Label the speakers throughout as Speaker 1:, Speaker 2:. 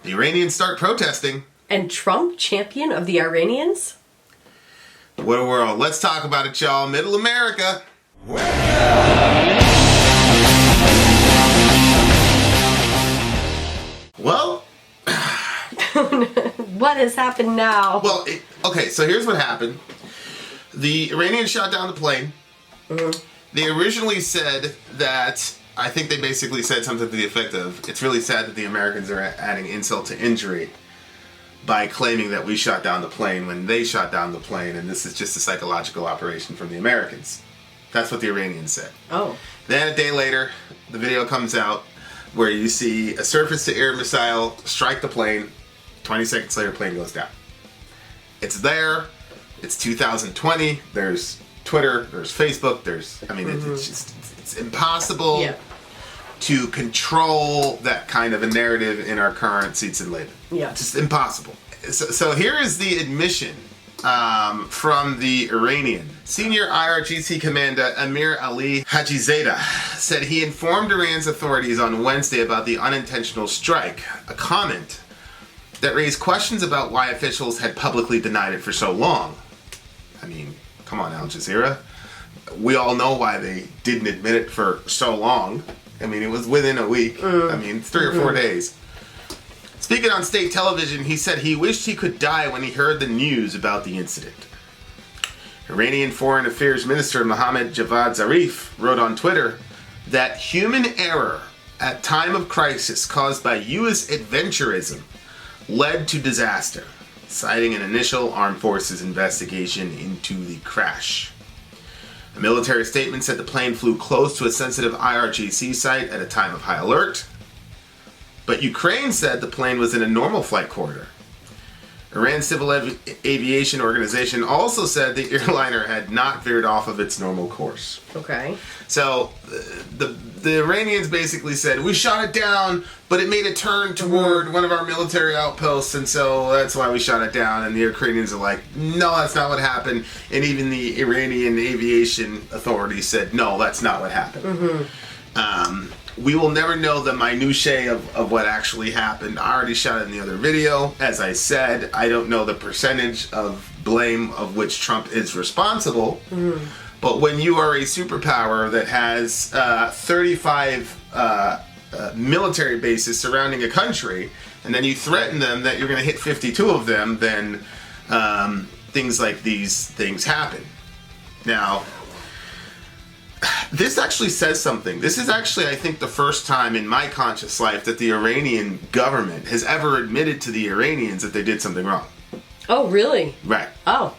Speaker 1: The Iranians start protesting.
Speaker 2: And Trump, champion of the Iranians?
Speaker 1: What a world. Let's talk about it, y'all. Middle America. Well...
Speaker 2: What has happened now?
Speaker 1: Well, okay, so here's what happened. The Iranians shot down the plane.
Speaker 2: Mm-hmm.
Speaker 1: They originally said that, I think they basically said something to the effect of, it's really sad that the Americans are adding insult to injury by claiming that we shot down the plane when they shot down the plane, and this is just a psychological operation from the Americans. That's what the Iranians said.
Speaker 2: Oh.
Speaker 1: Then a day later, the video comes out where you see a surface-to-air missile strike the plane. 20 seconds later, plane goes down. It's there. It's 2020. There's Twitter. There's Facebook. It's impossible to control that kind of a narrative in our current seats and labor.
Speaker 2: Yeah.
Speaker 1: It's just impossible. So here is the admission from the Iranian. Senior IRGC commander Amir Ali Hajizadeh said he informed Iran's authorities on Wednesday about the unintentional strike, a comment that raised questions about why officials had publicly denied it for so long. I mean, come on, Al Jazeera. We all know why they didn't admit it for so long. I mean, it was within a week. I mean, 3 or 4 days. Speaking on state television, he said he wished he could die when he heard the news about the incident. Iranian Foreign Affairs Minister Mohammad Javad Zarif wrote on Twitter that human error at time of crisis caused by U.S. adventurism led to disaster, citing an initial armed forces investigation into the crash. A military statement said the plane flew close to a sensitive IRGC site at a time of high alert, but Ukraine said the plane was in a normal flight corridor. Iran's Civil Aviation Organization also said the airliner had not veered off of its normal course.
Speaker 2: Okay.
Speaker 1: So the Iranians basically said, we shot it down, but it made a turn toward one of our military outposts, and so that's why we shot it down. And the Ukrainians are like, no, that's not what happened. And even the Iranian aviation authority said, no, that's not what happened. We will never know the minutiae of what actually happened. I already shot it in the other video. As I said, I don't know the percentage of blame of which Trump is responsible. But when you are a superpower that has 35 military bases surrounding a country, and then you threaten them that you're going to hit 52 of them, then things like these things happen. Now, this actually says something. This is actually, I think, the first time in my conscious life that the Iranian government has ever admitted to the Iranians that they did something wrong.
Speaker 2: Oh, really?
Speaker 1: Right.
Speaker 2: Oh.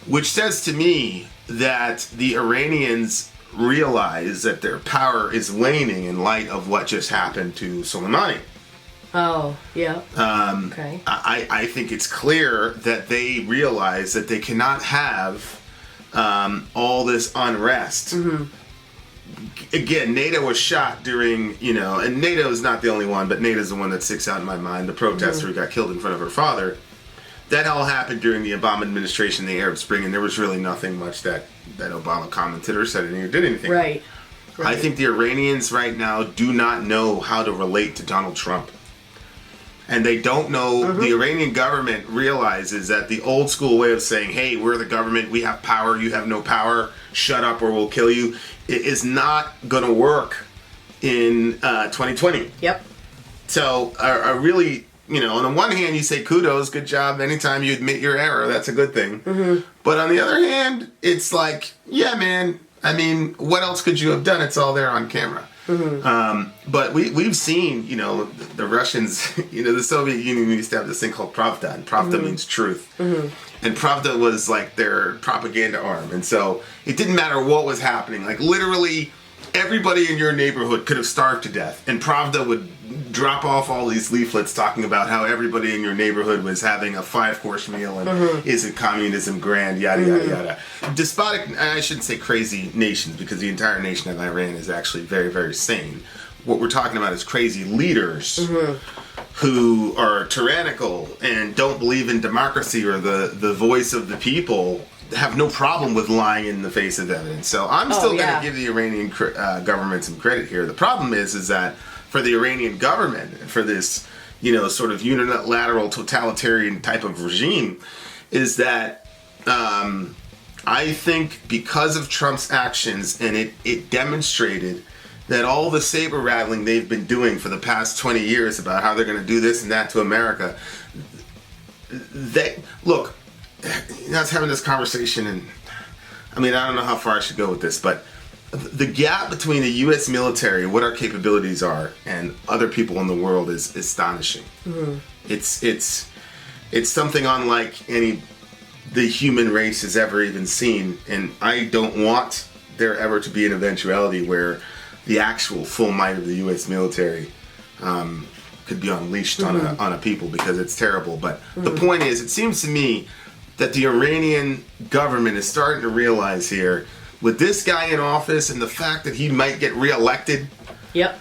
Speaker 1: Which says to me that the Iranians realize that their power is waning in light of what just happened to Soleimani.
Speaker 2: Oh, yeah. Okay.
Speaker 1: I think it's clear that they realize that they cannot have all this unrest. Again, NATO was shot during, and NATO is not the only one, but NATO is the one that sticks out in my mind. The protester who got killed in front of her father. That all happened during the Obama administration, the Arab Spring, and there was really nothing much that Obama commented or said or did anything.
Speaker 2: Right.
Speaker 1: I think the Iranians right now do not know how to relate to Donald Trump. And they don't know, the Iranian government realizes that the old school way of saying, hey, we're the government, we have power, you have no power, shut up or we'll kill you, it is not going to work in 2020.
Speaker 2: Yep.
Speaker 1: So I really, on the one hand, you say kudos, good job, anytime you admit your error, that's a good thing. But on the other hand, it's like, yeah, man, I mean, what else could you have done? It's all there on camera. But we've seen, the Russians, the Soviet Union used to have this thing called Pravda, and Pravda means truth. And Pravda was like their propaganda arm. And so it didn't matter what was happening. Like literally everybody in your neighborhood could have starved to death. And Pravda would drop off all these leaflets talking about how everybody in your neighborhood was having a 5-course meal and isn't communism grand, yada, yada, yada. Despotic, I shouldn't say crazy nations, because the entire nation of Iran is actually very, very sane. What we're talking about is crazy leaders who are tyrannical and don't believe in democracy or the voice of the people, have no problem with lying in the face of evidence. So I'm still going to give the Iranian government some credit here. The problem is that for the Iranian government, for this, sort of unilateral totalitarian type of regime, is that I think because of Trump's actions, and it demonstrated that all the saber rattling they've been doing for the past 20 years about how they're going to do this and that to America, look, I was having this conversation, and I don't know how far I should go with this, but the gap between the U.S. military, what our capabilities are, and other people in the world is astonishing. Mm-hmm. It's something unlike any the human race has ever even seen, and I don't want there ever to be an eventuality where the actual full might of the U.S. military could be unleashed on a people, because it's terrible. But the point is, it seems to me that the Iranian government is starting to realize here, with this guy in office and the fact that he might get reelected,
Speaker 2: yep,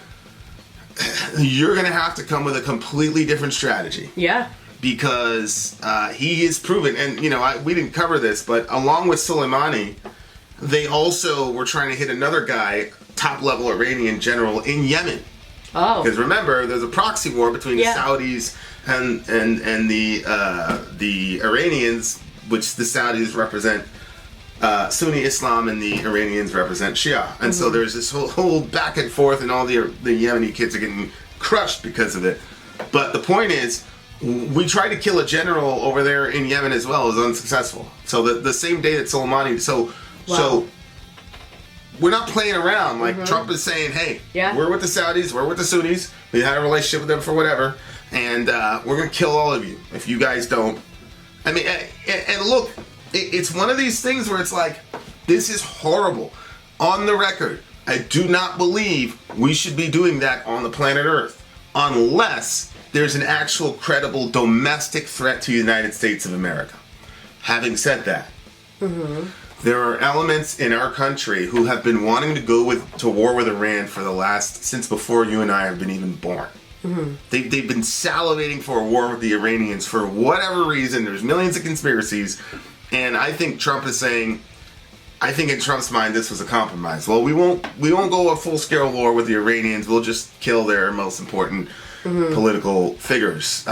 Speaker 1: you're going to have to come with a completely different strategy.
Speaker 2: Yeah.
Speaker 1: Because he is proven, and we didn't cover this, but along with Soleimani, they also were trying to hit another guy, top-level Iranian general in Yemen. Oh. Because remember, there's a proxy war between the Saudis and the Iranians, which the Saudis represent Sunni Islam and the Iranians represent Shia. And so there's this whole back and forth, and all the Yemeni kids are getting crushed because of it. But the point is, we tried to kill a general over there in Yemen as well. It was unsuccessful. So the same day that Soleimani... So we're not playing around. Like, Trump is saying, hey, we're with the Saudis, we're with the Sunnis, we had a relationship with them for whatever, and we're going to kill all of you if you guys don't. And look, it's one of these things where it's like, this is horrible. On the record, I do not believe we should be doing that on the planet Earth, unless there's an actual credible domestic threat to the United States of America. Having said that, there are elements in our country who have been wanting to go to war with Iran since before you and I have been even born. They've been salivating for a war with the Iranians for whatever reason. There's millions of conspiracies, and I think Trump is saying, I think in Trump's mind this was a compromise. Well, we won't go a full-scale war with the Iranians. We'll just kill their most important political figures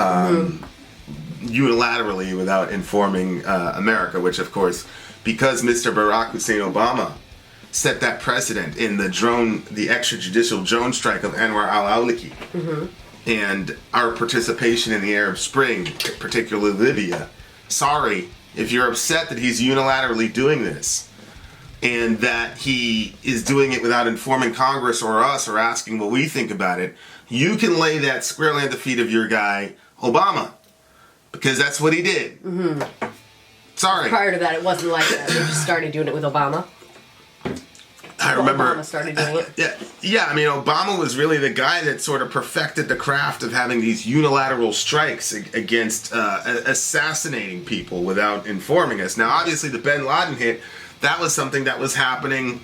Speaker 1: unilaterally without informing America, which of course, because Mr. Barack Hussein Obama set that precedent in the extrajudicial drone strike of Anwar al-Awlaki, and our participation in the Arab Spring, particularly Libya. Sorry, if you're upset that he's unilaterally doing this, and that he is doing it without informing Congress or us or asking what we think about it, you can lay that squarely at the feet of your guy, Obama, because that's what he did. Sorry.
Speaker 2: Prior to that, it wasn't like that. They just started doing it with Obama.
Speaker 1: I remember
Speaker 2: Obama started doing it.
Speaker 1: Obama was really the guy that sort of perfected the craft of having these unilateral strikes against assassinating people without informing us. Now, obviously, the Bin Laden hit, that was something that was happening,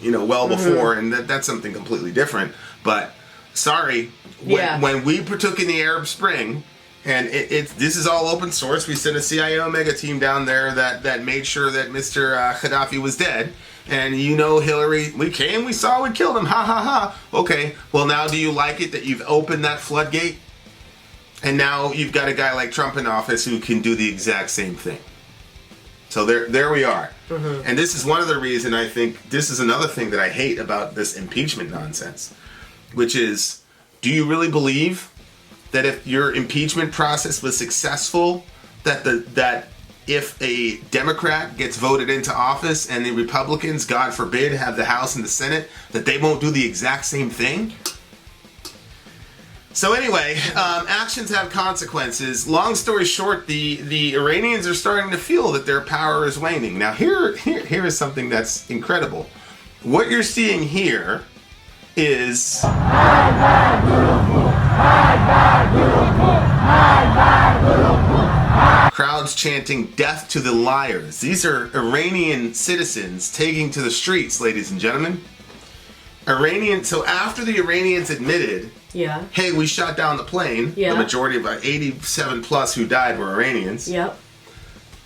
Speaker 1: well before, and that's something completely different. But sorry, when we partook in the Arab Spring, and this is all open source. We sent a CIA Omega team down there that made sure that Mr. Gaddafi was dead. And Hillary, we came, we saw, we killed him, ha ha ha. Okay, well now do you like it that you've opened that floodgate? And now you've got a guy like Trump in office who can do the exact same thing. So there we are. And this is one of the reasons I think, this is another thing that I hate about this impeachment nonsense, which is, do you really believe that if your impeachment process was successful, that if a Democrat gets voted into office and the Republicans, God forbid, have the House and the Senate, that they won't do the exact same thing? So anyway, actions have consequences. Long story short, the Iranians are starting to feel that their power is waning. Now here is something that's incredible. What you're seeing here is crowds chanting "Death to the liars." These are Iranian citizens taking to the streets, ladies and gentlemen. So after the Iranians admitted, hey, we shot down the plane, the majority of 87 plus who died were Iranians. The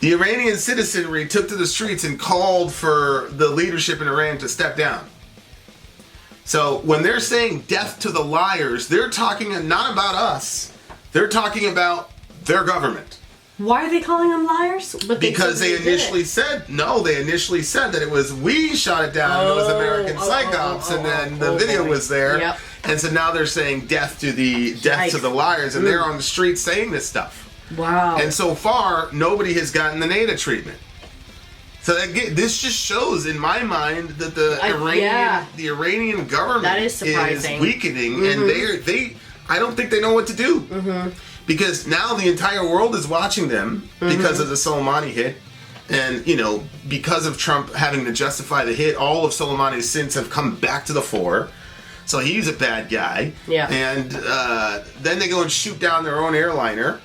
Speaker 1: Iranian citizenry took to the streets and called for the leadership in Iran to step down. So when they're saying death to the liars, they're talking not about us. They're talking about their government.
Speaker 2: Why are they calling them liars? But
Speaker 1: Because they initially said that it was we shot it down and it was American psyops, and then the video was there.
Speaker 2: Yep.
Speaker 1: And so now they're saying death to the liars, and they're on the street saying this stuff.
Speaker 2: Wow.
Speaker 1: And so far, nobody has gotten the NADA treatment. So this just shows, in my mind, that the Iranian government is weakening, and I don't think they know what to do. Because now the entire world is watching them because of the Soleimani hit. And, because of Trump having to justify the hit, all of Soleimani's sins have come back to the fore. So he's a bad guy.
Speaker 2: Yeah.
Speaker 1: And then they go and shoot down their own airliner,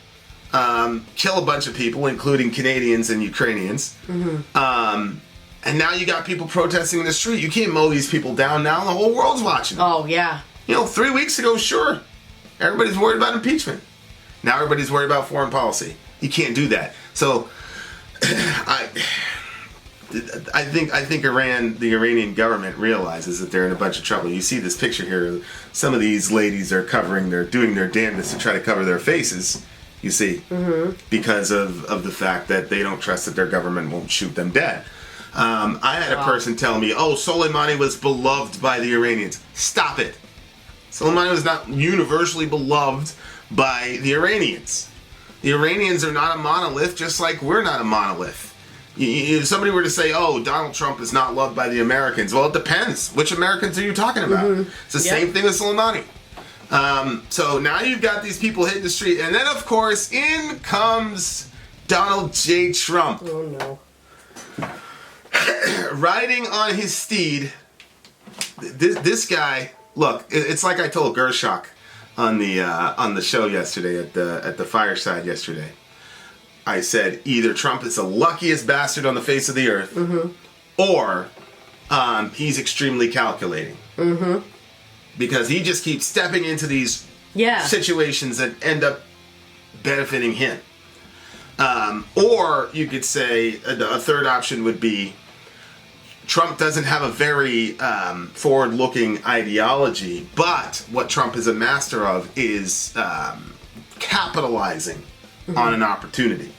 Speaker 1: kill a bunch of people, including Canadians and Ukrainians. And now you got people protesting in the street. You can't mow these people down now. The whole world's watching them.
Speaker 2: Oh, yeah.
Speaker 1: 3 weeks ago, sure, everybody's worried about impeachment. Now everybody's worried about foreign policy. You can't do that. So I think Iran, the Iranian government, realizes that they're in a bunch of trouble. You see this picture here. Some of these ladies are doing their damnedest to try to cover their faces. You see, because of the fact that they don't trust that their government won't shoot them dead. I had a person tell me, Soleimani was beloved by the Iranians. Stop it. Soleimani was not universally beloved by the Iranians. The Iranians are not a monolith, just like we're not a monolith. If somebody were to say, Donald Trump is not loved by the Americans, well, it depends. Which Americans are you talking about? It's the same thing with Soleimani. So now you've got these people hitting the street, and then, of course, in comes Donald J. Trump.
Speaker 2: Oh, no.
Speaker 1: Riding on his steed. This guy, look, it's like I told Gershok on the show yesterday at the fireside yesterday. I said either Trump is the luckiest bastard on the face of the earth, or he's extremely calculating, because he just keeps stepping into these situations that end up benefiting him. Or you could say a third option would be Trump doesn't have a very forward-looking ideology, but what Trump is a master of is capitalizing on an opportunity.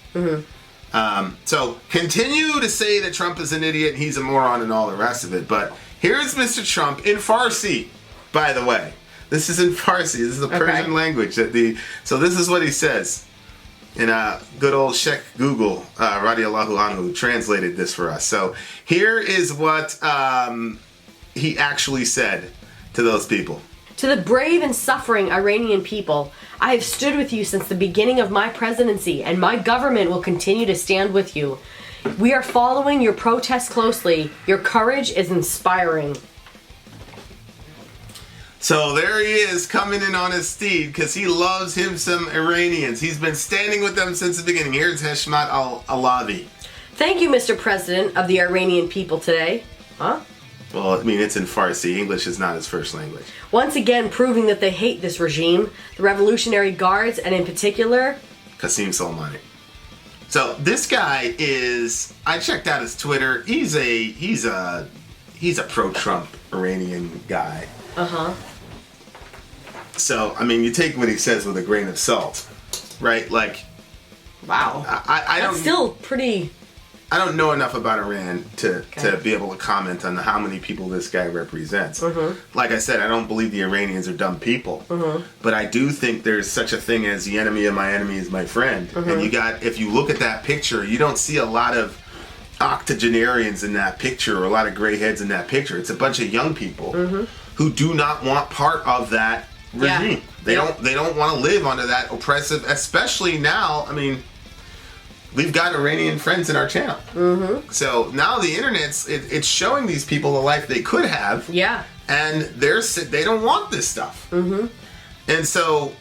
Speaker 1: So continue to say that Trump is an idiot and he's a moron and all the rest of it, but here's Mr. Trump in Farsi, by the way. This is in Farsi. This is the Persian language. So this is what he says. And good old Sheikh Google, radiallahu anhu, translated this for us. So here is what he actually said to those people.
Speaker 2: To the brave and suffering Iranian people, I have stood with you since the beginning of my presidency, and my government will continue to stand with you. We are following your protests closely. Your courage is inspiring.
Speaker 1: So there he is, coming in on his steed, because he loves him some Iranians. He's been standing with them since the beginning. Here's Heshmat Alavi.
Speaker 2: Thank you, Mr. President of the Iranian people today. Huh?
Speaker 1: Well, I mean, it's in Farsi. English is not his first language.
Speaker 2: Once again, proving that they hate this regime, the Revolutionary Guards, and in particular,
Speaker 1: Qasem Soleimani. So this guy is. I checked out his Twitter. He's a pro-Trump Iranian guy. So I mean, you take what he says with a grain of salt, right? Like,
Speaker 2: wow,
Speaker 1: I don't.
Speaker 2: That's still pretty.
Speaker 1: I don't know enough about Iran to be able to comment on how many people this guy represents. Like I said, I don't believe the Iranians are dumb people. But I do think there's such a thing as the enemy of my enemy is my friend. And if you look at that picture, you don't see a lot of octogenarians in that picture or a lot of gray heads in that picture. It's a bunch of young people who do not want part of that regime. They don't want to live under that oppressive, especially now. I mean, we've got Iranian friends in our channel. So now the internet's it's showing these people the life they could have. And they don't want this stuff. And so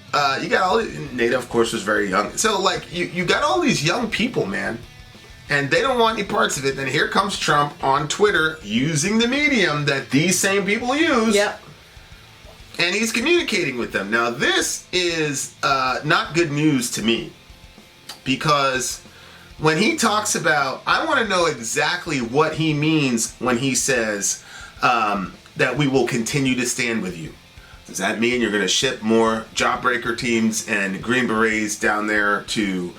Speaker 1: you got all Nada, of course, was very young. So like you got all these young people, man, and they don't want any parts of it. Then here comes Trump on Twitter using the medium that these same people use. And he's communicating with them. Now this is not good news to me, because when he talks about, I want to know exactly what he means when he says that we will continue to stand with you. Does that mean you're going to ship more jawbreaker teams and Green Berets down there to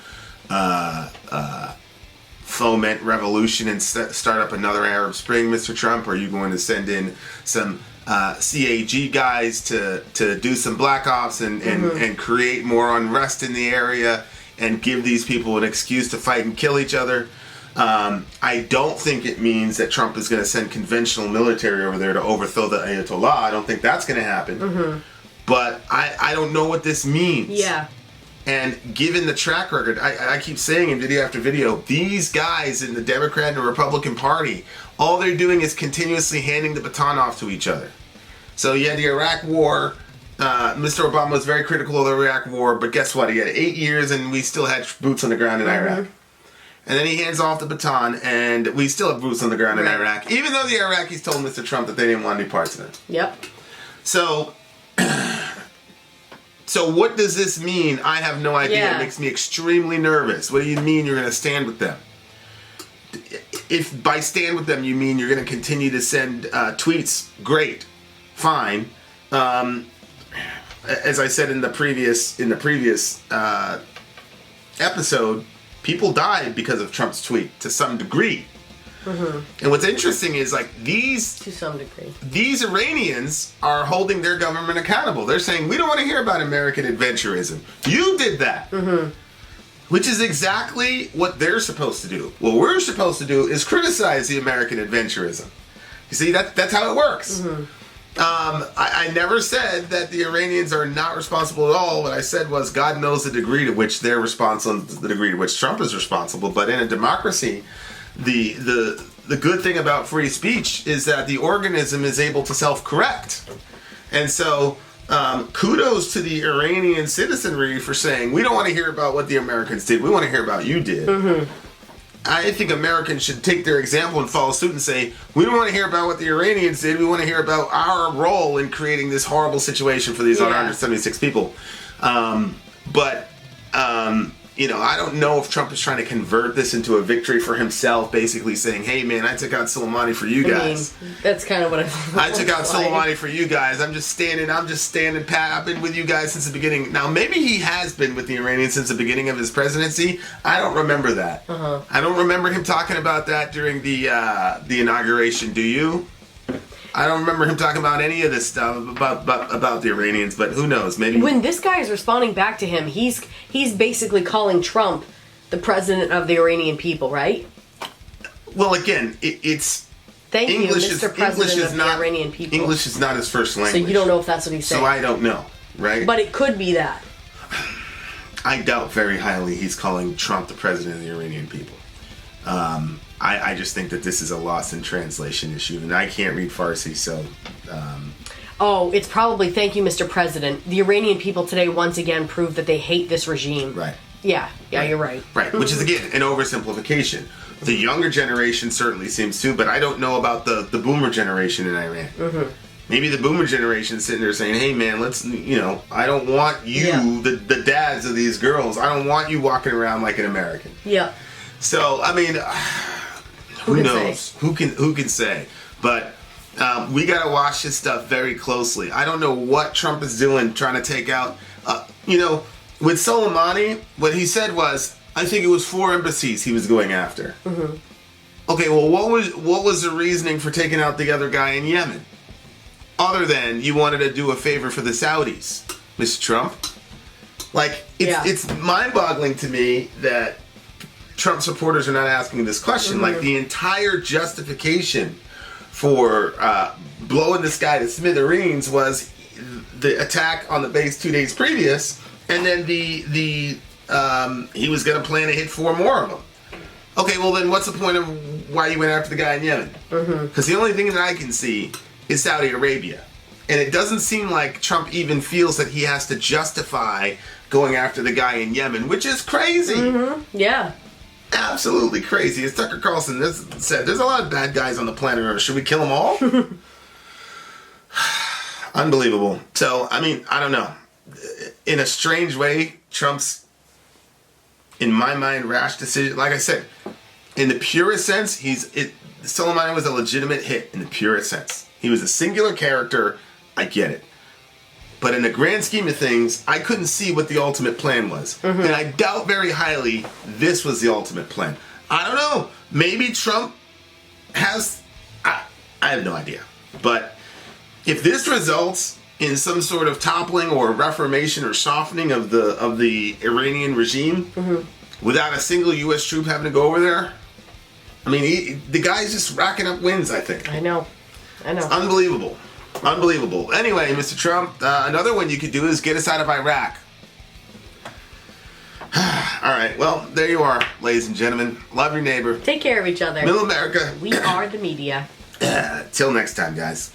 Speaker 1: foment revolution and start up another Arab Spring, Mr. Trump? Or are you going to send in some CAG guys to do some black ops and create more unrest in the area and give these people an excuse to fight and kill each other? I don't think it means that Trump is going to send conventional military over there to overthrow the Ayatollah. I don't think that's going to happen. But I don't know what this means.
Speaker 2: Yeah.
Speaker 1: And given the track record, I keep saying in video after video, these guys in the Democrat and Republican Party, all they're doing is continuously handing the baton off to each other. So you had the Iraq War. Mr. Obama was very critical of the Iraq War, but guess what? He had 8 years and we still had boots on the ground in Iraq. And then he hands off the baton, and we still have boots on the ground in Iraq, even though the Iraqis told Mr. Trump that they didn't want any parts of it.
Speaker 2: Yep.
Speaker 1: So what does this mean? I have no idea.
Speaker 2: Yeah.
Speaker 1: It makes me extremely nervous. What do you mean you're going to stand with them? If by stand with them you mean you're going to continue to send tweets, great, fine. As I said in the previous episode, people died because of Trump's tweet to some degree. And what's interesting is
Speaker 2: To some degree.
Speaker 1: these Iranians are holding their government accountable. They're saying, we don't want to hear about American adventurism. You did that. Which is exactly what they're supposed to do. What we're supposed to do is criticize the American adventurism. You see, that's how it works. I never said that the Iranians are not responsible at all. What I said was God knows the degree to which they're responsible, the degree to which Trump is responsible. But in a democracy, the good thing about free speech is that the organism is able to self-correct. And so kudos to the Iranian citizenry for saying, we don't want to hear about what the Americans did. We want to hear about you did. I think Americans should take their example and follow suit and say, we don't want to hear about what the Iranians did. We want to hear about our role in creating this horrible situation for these 176 people. I don't know if Trump is trying to convert this into a victory for himself, basically saying, hey, man, I took out Soleimani for you guys.
Speaker 2: That's kind of what
Speaker 1: I took out Soleimani for you guys. I'm just standing pat. I've been with you guys since the beginning. Now, maybe he has been with the Iranians since the beginning of his presidency. I don't remember that. I don't remember him talking about that during the inauguration. Do you? I don't remember him talking about any of this stuff about the Iranians, but who knows? Maybe
Speaker 2: when this guy is responding back to him, he's basically calling Trump the president of the Iranian people, right?
Speaker 1: Well, again, it's
Speaker 2: thank
Speaker 1: English
Speaker 2: you, Mr.
Speaker 1: is,
Speaker 2: President
Speaker 1: English is
Speaker 2: of
Speaker 1: not,
Speaker 2: the Iranian people.
Speaker 1: English is not his first language.
Speaker 2: So you don't know if that's what he's saying.
Speaker 1: So I don't know, right?
Speaker 2: But it could be that.
Speaker 1: I doubt very highly he's calling Trump the president of the Iranian people. I just think that this is a lost in translation issue, and I can't read Farsi, so...
Speaker 2: Oh, it's probably, thank you, Mr. President. The Iranian people today once again proved that they hate this regime.
Speaker 1: Right.
Speaker 2: Yeah, you're right.
Speaker 1: Right, which is, again, an oversimplification. The younger generation certainly seems to, but I don't know about the boomer generation in Iran. Maybe the boomer generation is sitting there saying, hey, man, let's, I don't want you, the dads of these girls, I don't want you walking around like an American.
Speaker 2: Yeah.
Speaker 1: So, I mean... Who knows?
Speaker 2: Say?
Speaker 1: Who can say? But we got to watch this stuff very closely. I don't know what Trump is doing, trying to take out. With Soleimani, what he said was, I think it was 4 embassies he was going after. Okay, well, what was the reasoning for taking out the other guy in Yemen? Other than you wanted to do a favor for the Saudis, Mr. Trump. It's mind-boggling to me that Trump supporters are not asking this question. Like, the entire justification for blowing this guy to smithereens was the attack on the base 2 days previous, and then he was going to plan to hit 4 more of them. Okay, well then what's the point of why you went after the guy in Yemen? Because the only thing that I can see is Saudi Arabia. And it doesn't seem like Trump even feels that he has to justify going after the guy in Yemen, which is crazy.
Speaker 2: Yeah.
Speaker 1: Absolutely crazy. As Tucker Carlson said, there's a lot of bad guys on the planet Earth. Should we kill them all? Unbelievable. So, I mean, I don't know. In a strange way, Trump's, in my mind, rash decision, like I said, in the purest sense, Soleimani was a legitimate hit in the purest sense. He was a singular character. I get it. But in the grand scheme of things, I couldn't see what the ultimate plan was. And I doubt very highly this was the ultimate plan. I don't know. Maybe Trump has... I have no idea. But if this results in some sort of toppling or reformation or softening of the Iranian regime without a single U.S. troop having to go over there, I mean, the guy's just racking up wins, I think.
Speaker 2: I know.
Speaker 1: It's unbelievable. Unbelievable. Anyway, Mr. Trump, another one you could do is get us out of Iraq. All right, well, there you are, ladies and gentlemen. Love your neighbor.
Speaker 2: Take care of each other.
Speaker 1: Middle America.
Speaker 2: We are the media.
Speaker 1: Till next time, guys.